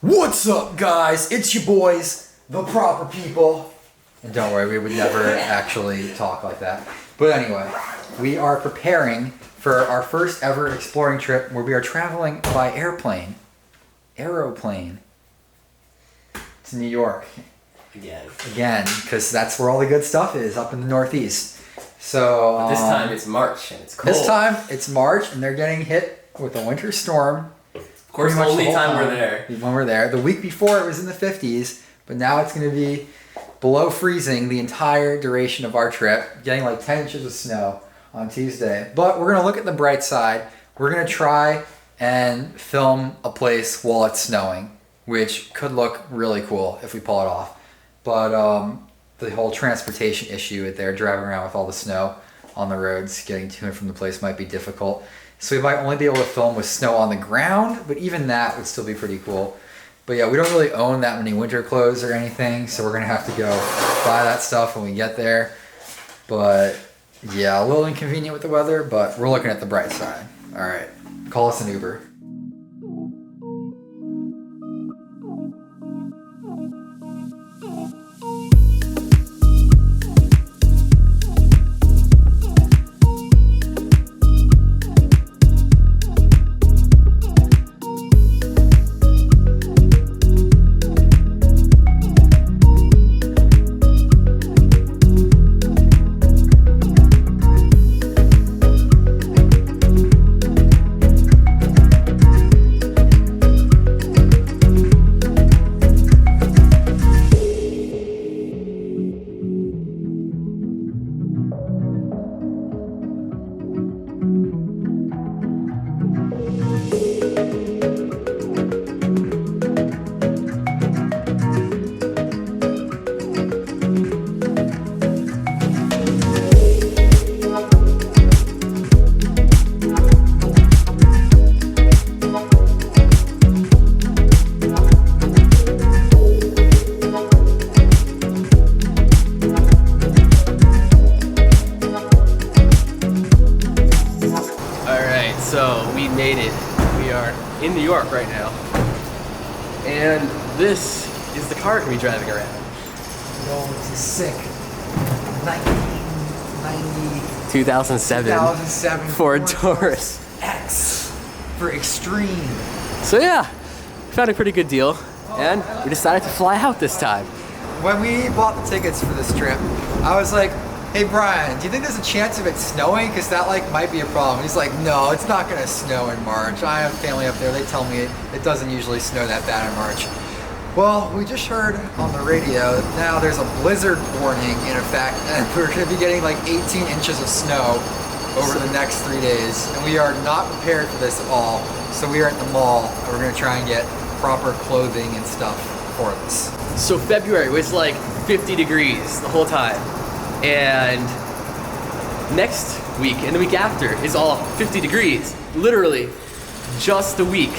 What's up, guys? It's your boys, the proper people. And don't worry, we would never actually talk like that. But anyway, we are preparing for our first ever exploring trip where we are traveling by aeroplane to New York. Again, because that's where all the good stuff is, up in the Northeast. So but this time it's March and it's cold. This time it's March and they're getting hit with a winter storm. Of course, the only time we're there. When we're there. The week before it was in the 50s, but now it's going to be below freezing the entire duration of our trip, getting like 10 inches of snow on Tuesday. But we're going to look at the bright side. We're going to try and film a place while it's snowing, which could look really cool if we pull it off. But the whole transportation issue there, driving around with all the snow on the roads, getting to and from the place might be difficult. So we might only be able to film with snow on the ground, but even that would still be pretty cool. But yeah, we don't really own that many winter clothes or anything, so we're gonna have to go buy that stuff when we get there. But yeah, a little inconvenient with the weather, but we're looking at the bright side. All right, call us an Uber. So we made it. We are in New York right now. And this is the car we're gonna be driving around. Oh, it's a sick 1990 2007 Ford Taurus X for Extreme. So yeah, found a pretty good deal and we decided to fly out this time. When we bought the tickets for this trip, I was like, hey Brian, do you think there's a chance of it snowing? Because that might be a problem. He's like, no, it's not gonna snow in March. I have family up there, they tell me it doesn't usually snow that bad in March. Well, we just heard on the radio that now there's a blizzard warning in effect and we're gonna be getting like 18 inches of snow over the next 3 days. And we are not prepared for this at all. So we are at the mall and we're gonna try and get proper clothing and stuff for this. So February was like 50 degrees the whole time. And next week and the week after is all 50 degrees. Literally, just a week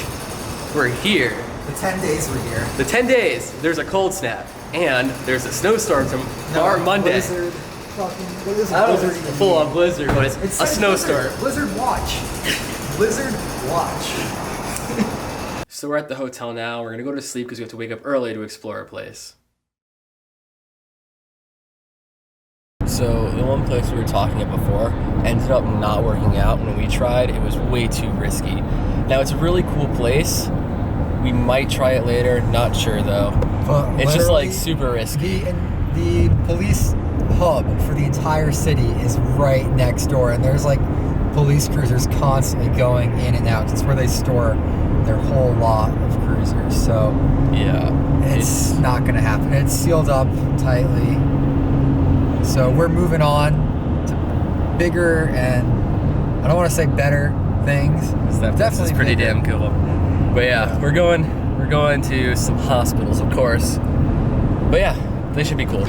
we're here. The 10 days we're here. The 10 days, there's a cold snap. And there's a snowstorm tomorrow, Monday. Blizzard. What is I don't know blizzard? if it's a full-on blizzard, but it's a snowstorm. Blizzard watch. Blizzard watch. So we're at the hotel now. We're gonna go to sleep because we have to wake up early to explore a place. So the one place we were talking about before ended up not working out when we tried. It was way too risky. Now it's a really cool place. We might try it later, not sure though. But it's just like super risky. The police hub for the entire city is right next door, and there's like police cruisers constantly going in and out. It's where they store their whole lot of cruisers. So yeah, it's not gonna happen. It's sealed up tightly. So we're moving on to bigger and I don't want to say better things. Definitely is pretty bigger. Damn cool. But yeah, we're going to some hospitals, of course. But yeah, they should be cool.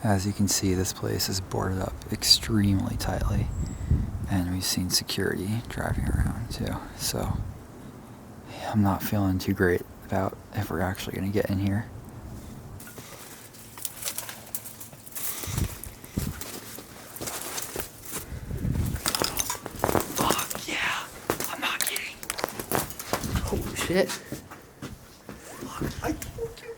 As you can see, this place is boarded up extremely tightly, and we've seen security driving around too. So I'm not feeling too great about if we're actually gonna get in here. Fuck yeah! I'm not kidding. Holy shit. I told you.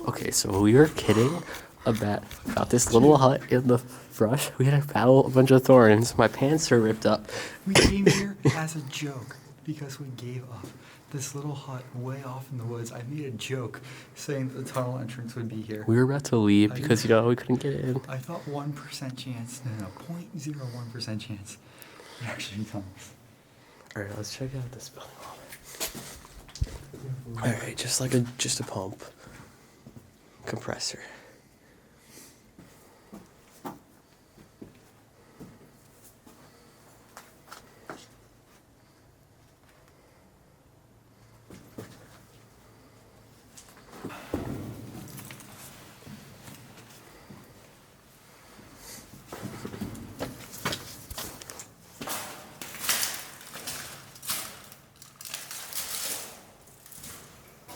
Okay, so we were kidding about this little hut in the brush. We had to battle a bunch of thorns. My pants are ripped up. We came here as a joke because we gave up. This little hut way off in the woods. I made a joke saying that the tunnel entrance would be here. We were about to leave because, we couldn't get in. I thought 1% chance, no, 0.01% chance it actually comes. All right, let's check out this building. All right, just a pump. Compressor.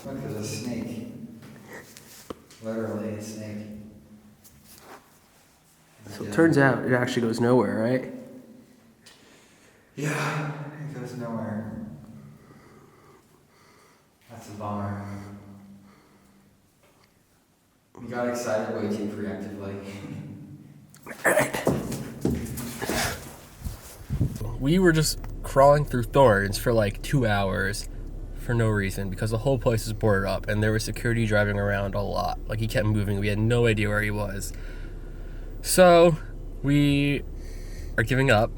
Look, there's a snake. Literally a snake. So it turns out it actually goes nowhere, right? Yeah, it goes nowhere. That's a bummer. We got excited way too preemptively. We were just crawling through thorns for like 2 hours for no reason because the whole place was boarded up and there was security driving around a lot. Like, he kept moving. We had no idea where he was. So we are giving up.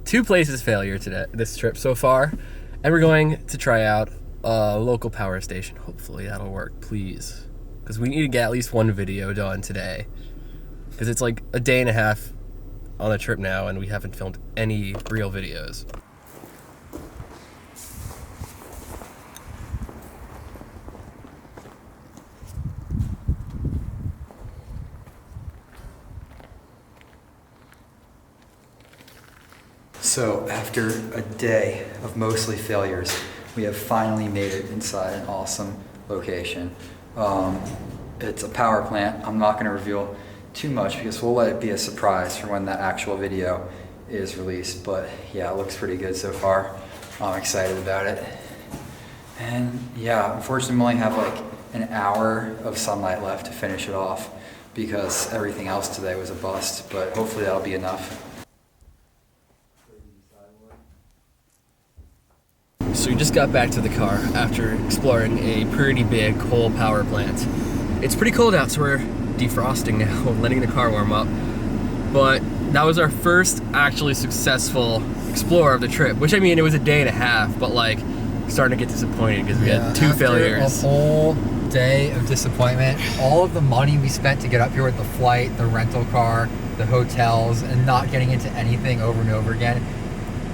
2 places failure today, this trip so far, and we're going to try out a local power station. Hopefully that'll work, please, because we need to get at least 1 video done today, because it's like a day and a half on the trip now and we haven't filmed any real videos. So after a day of mostly failures, we have finally made it inside an awesome location. It's a power plant. I'm not going to reveal too much because we'll let it be a surprise for when that actual video is released. But yeah, it looks pretty good so far. I'm excited about it. And yeah, unfortunately we only have like an hour of sunlight left to finish it off because everything else today was a bust, but hopefully that'll be enough. So we just got back to the car after exploring a pretty big coal power plant. It's pretty cold out, so we're defrosting now, letting the car warm up. But that was our first actually successful explore of the trip, which, I mean, it was a day and a half, but like starting to get disappointed because we had 2 failures. A whole day of disappointment. All of the money we spent to get up here with the flight, the rental car, the hotels, and not getting into anything over and over again.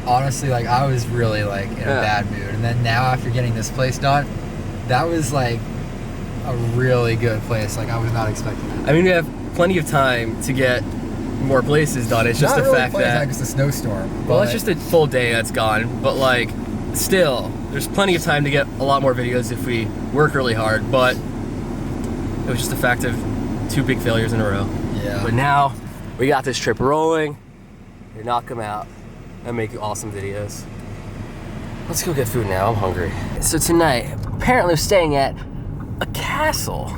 Honestly, like, I was really like in a bad mood. And then now after getting this place done, that was like a really good place. Like, I was not expecting that. I mean, we have plenty of time to get more places done. It's just the fact that it's a snowstorm. Well, it's just a full day that's gone, but like still, there's plenty of time to get a lot more videos if we work really hard, but it was just the fact of 2 big failures in a row. Yeah. But now we got this trip rolling. We knock them out and make awesome videos. Let's go get food now. I'm hungry. So tonight, apparently we're staying at a castle.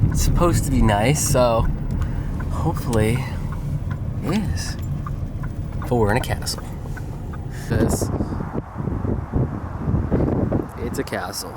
It's supposed to be nice, so hopefully it is. But we're in a castle. It's a castle.